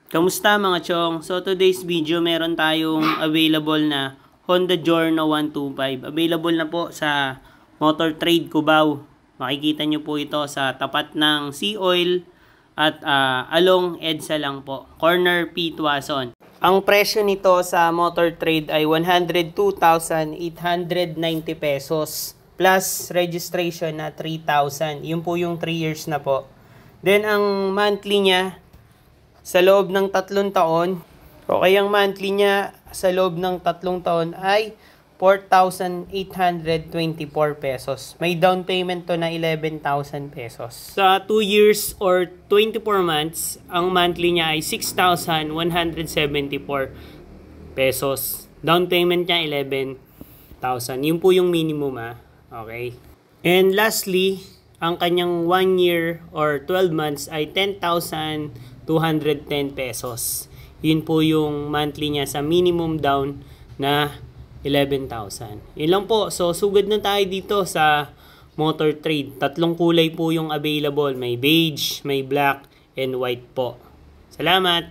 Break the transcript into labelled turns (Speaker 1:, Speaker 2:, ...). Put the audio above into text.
Speaker 1: Kamusta mga chong? So today's video meron tayong available na Honda Giorno 125. Available na po sa Motor Trade Cubao. Makikita nyo po ito sa tapat ng Sea Oil at along EDSA lang po. Corner P. Tuason. Ang presyo nito sa Motor Trade ay 102,890 pesos plus registration na 3,000. Yun po yung 3 years na po. Then ang monthly niya sa loob ng 3 taon, o kayang monthly niya sa loob ng 3 taon ay 4,824 pesos. May down payment to na 11,000 pesos. Sa 2 years or 24 months, ang monthly niya ay 6,174 pesos. Down payment niya 11,000. Yun po yung minimum Okay. And lastly, ang kanyang 1 year or 12 months ay 10,210 pesos. Yun po yung monthly niya sa minimum down na 11,000. Yun lang po. So, sugod na tayo dito sa Motor Trade. 3 kulay po yung available. May beige, may black, and white po. Salamat!